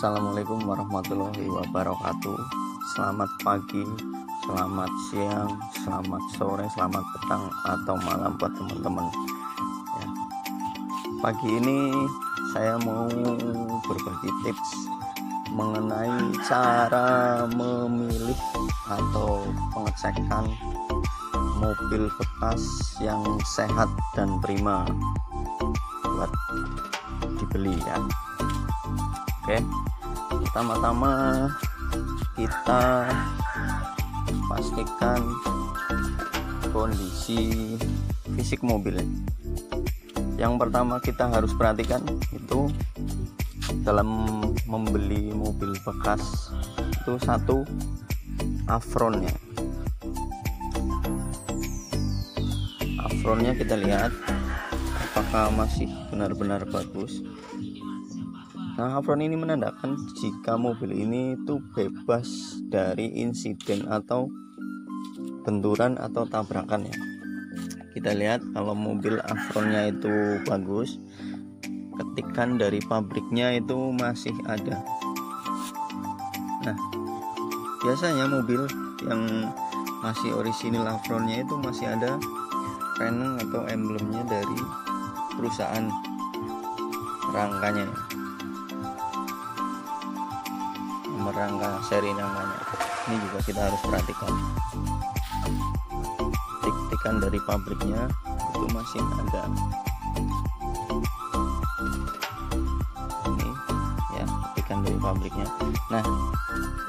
Assalamualaikum warahmatullahi wabarakatuh. Selamat pagi, selamat siang, selamat sore, selamat petang atau malam buat teman-teman ya. Pagi ini saya mau berbagi tips mengenai cara memilih atau pengecekan mobil bekas yang sehat dan prima buat dibeli ya. Oke, pertama-tama kita pastikan kondisi fisik mobil. Yang pertama kita harus perhatikan itu dalam membeli mobil bekas itu satu, afronnya. Afronnya kita lihat apakah masih benar-benar bagus. Nah, afron ini menandakan jika mobil ini itu bebas dari insiden atau benturan atau tabrakan ya. Kita lihat kalau mobil afronnya itu bagus, ketikan dari pabriknya itu masih ada. Nah, biasanya mobil yang masih orisinil afronnya itu masih ada peneng atau emblemnya dari perusahaan rangkanya ya. Rangka seri namanya. Ini juga kita harus perhatikan. Tik-tikan dari pabriknya itu masih ada. Ini ya, tikan dari pabriknya. Nah,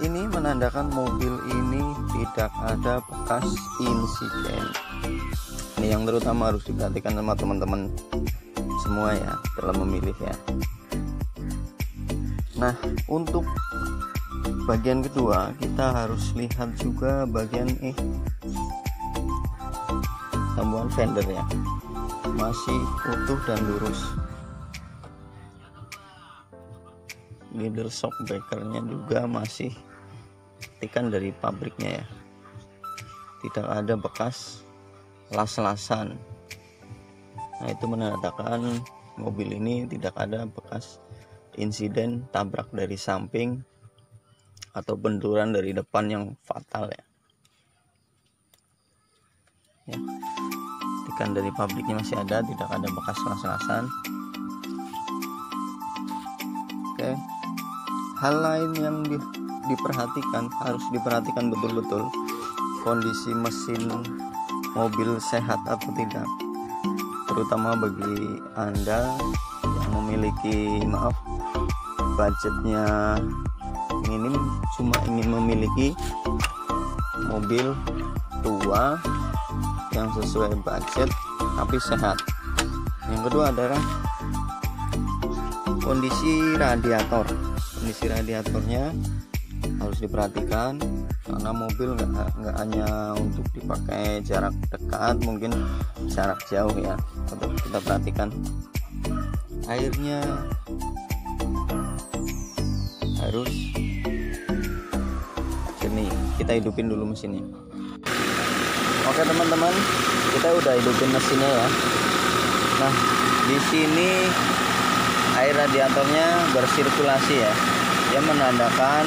ini menandakan mobil ini tidak ada bekas insiden. Ini yang terutama harus diperhatikan sama teman-teman semua ya dalam memilih ya. Nah, untuk bagian kedua kita harus lihat juga bagian tambuhan fender ya, masih utuh dan lurus. Leader shock breakernya juga masih tikan dari pabriknya ya, tidak ada bekas las-lasan. Nah, itu menandakan mobil ini tidak ada bekas insiden tabrak dari samping atau benturan dari depan yang fatal ya. Tikan dari pabriknya masih ada, tidak ada bekas las-lasan. Oke. Hal lain yang diperhatikan, harus diperhatikan betul-betul kondisi mesin mobil sehat atau tidak. Terutama bagi Anda yang memiliki budgetnya minim, cuma ingin memiliki mobil tua yang sesuai budget tapi sehat. Yang kedua adalah kondisi radiator. Kondisi radiatornya harus diperhatikan karena mobil nggak hanya untuk dipakai jarak dekat, mungkin jarak jauh ya. Tetap kita perhatikan airnya harus jernih. Kita hidupin dulu mesinnya. Oke teman-teman, kita udah hidupin mesinnya ya. Nah, di sini air radiatornya bersirkulasi ya. Dia menandakan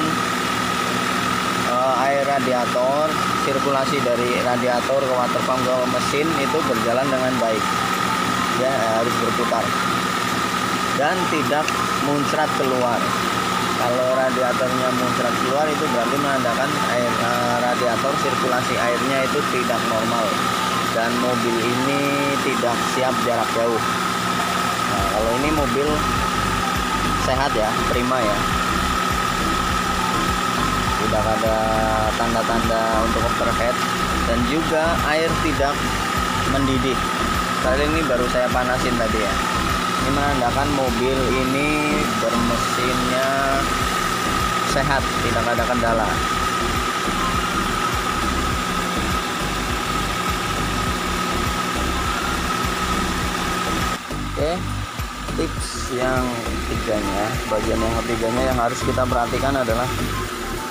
air radiator, sirkulasi dari radiator ke water pump ke mesin itu berjalan dengan baik. Ya, harus berputar dan tidak muncrat keluar. Kalau radiatornya muncrat keluar itu berarti menandakan air radiator sirkulasi airnya itu tidak normal dan mobil ini tidak siap jarak jauh. Nah, kalau ini mobil sehat ya, prima ya, tidak ada tanda-tanda untuk overheat dan juga air tidak mendidih. Kali ini baru saya panasin tadi ya. Ini menandakan mobil ini bermesinnya sehat, tidak ada kendala. Oke, tips yang ketiganya, bagian yang ketiganya yang harus kita perhatikan adalah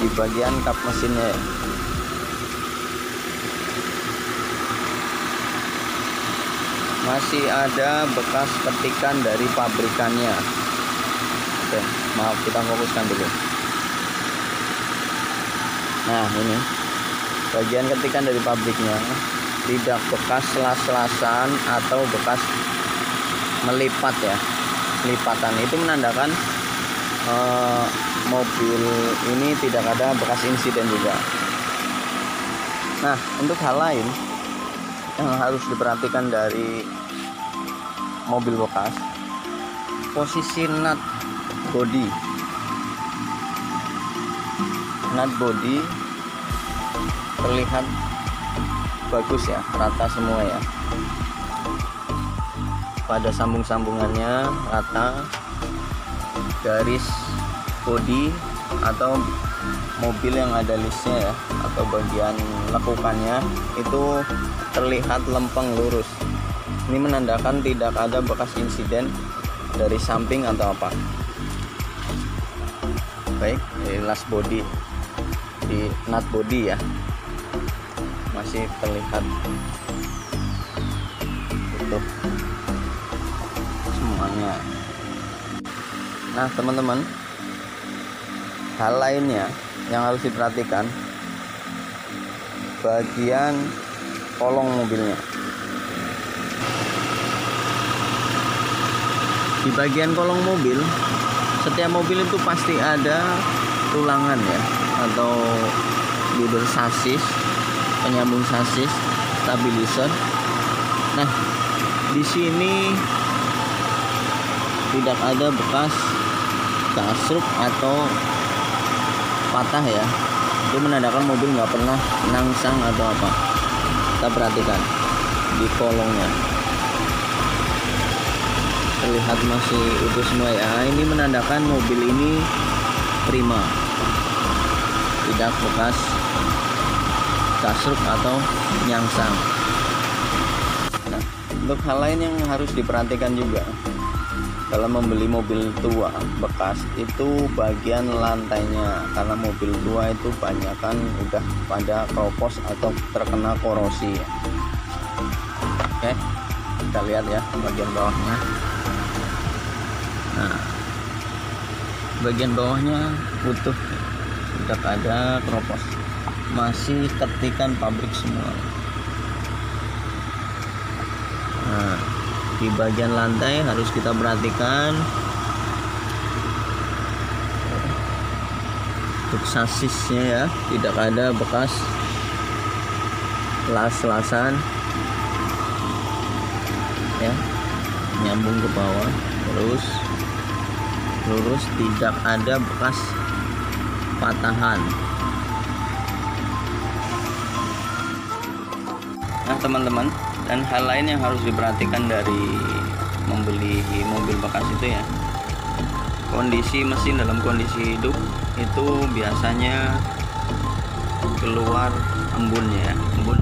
di bagian kap mesinnya ya. masih ada bekas petikan dari pabrikannya. Oke, maaf, kita fokuskan dulu. Nah, ini bagian ketikan dari pabriknya, tidak bekas selas-selasan atau bekas melipat ya, lipatan. Itu menandakan mobil ini tidak ada bekas insiden juga. Nah, untuk hal lain yang harus diperhatikan dari mobil bekas, posisi nut body terlihat bagus ya, rata semua ya, pada sambung-sambungannya rata. Garis bodi atau mobil yang ada listnya ya, atau bagian lekukannya itu terlihat lempeng lurus. Ini menandakan tidak ada bekas insiden dari samping atau apa. Baik, di last body, di nut body ya, masih terlihat utuh semuanya. Nah teman-teman, hal lainnya yang harus diperhatikan, bagian kolong mobilnya. Di bagian kolong mobil, setiap mobil itu pasti ada tulangan ya, atau leader sasis, penyambung sasis, stabilizer. Nah, di sini tidak ada bekas kasruk atau patah ya. Itu menandakan mobil nggak pernah nangsang atau apa. Kita perhatikan di kolongnya, terlihat masih utuh semua ya. Ini menandakan mobil ini prima, tidak bekas kasruk atau nyangsang. Nah, untuk hal lain yang harus diperhatikan juga dalam membeli mobil tua bekas itu bagian lantainya, karena mobil tua itu banyakan udah pada keropos atau terkena korosi ya. Oke, kita lihat ya bagian bawahnya. Nah, bagian bawahnya utuh, tidak ada keropos, masih ketikan pabrik semua. Nah, di bagian lantai harus kita perhatikan untuk sasisnya ya, tidak ada bekas las-lasan ya, nyambung ke bawah terus lurus, tidak ada bekas patahan. Nah teman-teman, dan hal lain yang harus diperhatikan dari membeli mobil bekas itu ya, kondisi mesin dalam kondisi hidup itu biasanya keluar embunnya ya, embun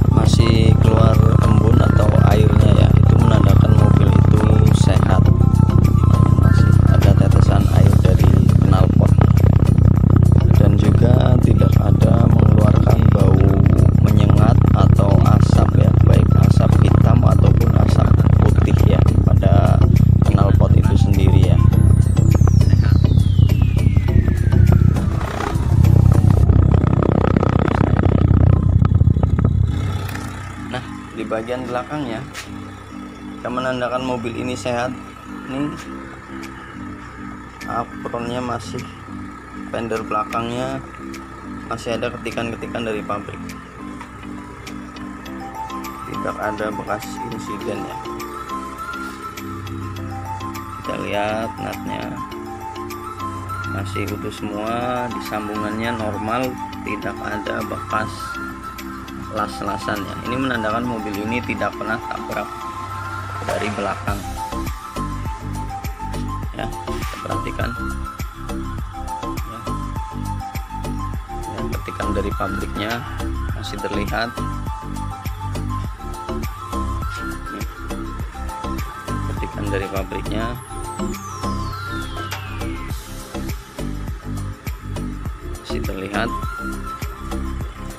masih keluar embun atau airnya ya, itu menandakan mobil itu sehat, masih ada tetesan air dari knalpot, dan juga tidak ada mengeluarkan bau menyengat atau asap ya, baik asap hitam ataupun asap putih ya pada knalpot itu sendiri ya. Nah, di bagian belakangnya yang menandakan mobil ini sehat, ini apronnya masih, fender belakangnya masih ada ketikan-ketikan dari pabrik, tidak ada bekas insiden ya. Kita lihat nutnya masih utuh semua, di sambungannya normal, tidak ada bekas las-lasan ya. Ini menandakan mobil ini tidak pernah tabrak dari belakang ya, kita perhatikan ya. Ya, ketikan dari pabriknya masih terlihat. Ketikan dari pabriknya masih terlihat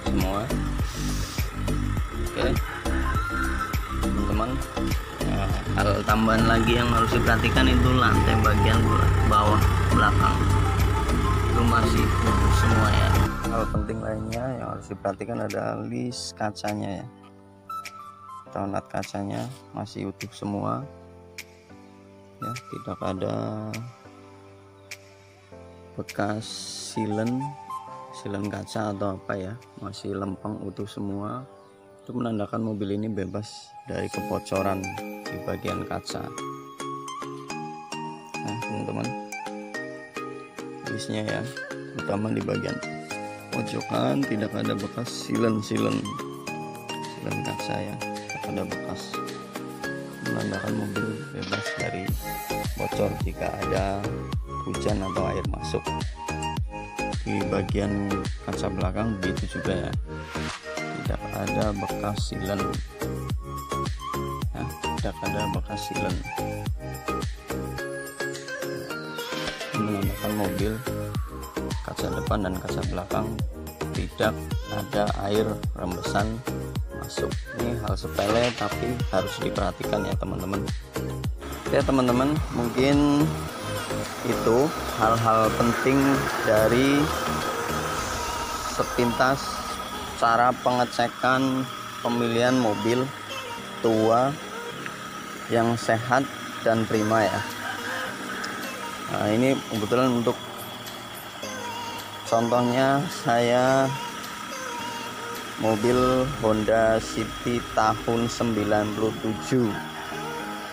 semua. Oke teman-teman, hal tambahan lagi yang harus diperhatikan itu lantai bagian bawah belakang itu masih utuh semua ya. Hal penting lainnya yang harus diperhatikan adalah list kacanya ya, atau nut kacanya masih utuh semua ya, tidak ada bekas silen kaca atau apa ya, masih lempeng utuh semua. Itu menandakan mobil ini bebas dari kebocoran di bagian kaca. Nah teman-teman, listnya ya, terutama di bagian pojokan tidak ada bekas silen kaca ya, tidak ada bekas, menandakan mobil bebas dari bocor jika ada hujan atau air masuk. Di bagian kaca belakang begitu juga ya, tidak ada bekas silen ya, tidak ada bekas silen, menandakan mobil kaca depan dan kaca belakang tidak ada air rembesan masuk. Ini hal sepele tapi harus diperhatikan ya teman-teman. Oke teman-teman, mungkin itu hal-hal penting dari sepintas cara pengecekan pemilihan mobil tua yang sehat dan prima ya. Nah ini kebetulan untuk contohnya saya mobil Honda City tahun 97,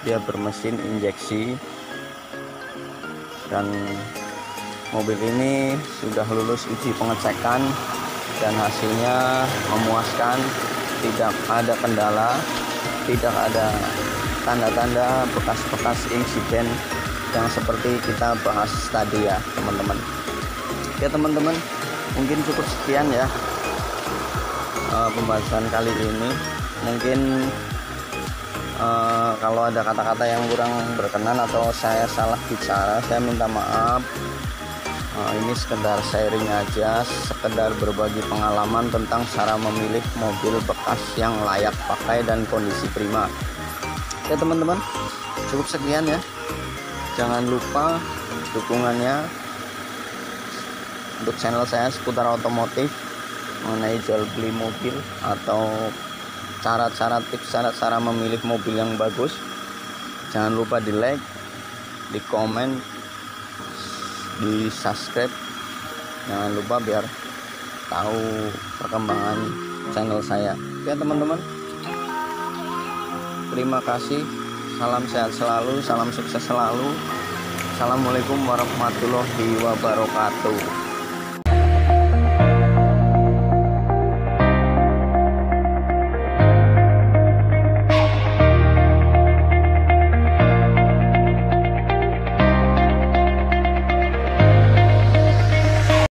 dia bermesin injeksi dan mobil ini sudah lulus uji pengecekan dan hasilnya memuaskan, tidak ada kendala, tidak ada tanda-tanda bekas-bekas insiden yang seperti kita bahas tadi ya teman-teman. Oke teman-teman, mungkin cukup sekian ya pembahasan kali ini. Mungkin kalau ada kata-kata yang kurang berkenan atau saya salah bicara, saya minta maaf. Ini sekedar sharing aja, sekedar berbagi pengalaman tentang cara memilih mobil bekas yang layak pakai dan kondisi prima. Oke teman-teman, cukup sekian ya. Jangan lupa dukungannya untuk channel saya seputar otomotif, mengenai jual beli mobil atau cara-cara tips, cara-cara memilih mobil yang bagus. Jangan lupa di like, di komen, di subscribe. Jangan lupa biar tahu perkembangan channel saya. Oke teman-teman, terima kasih. Salam sehat selalu, salam sukses selalu. Assalamualaikum warahmatullahi wabarakatuh.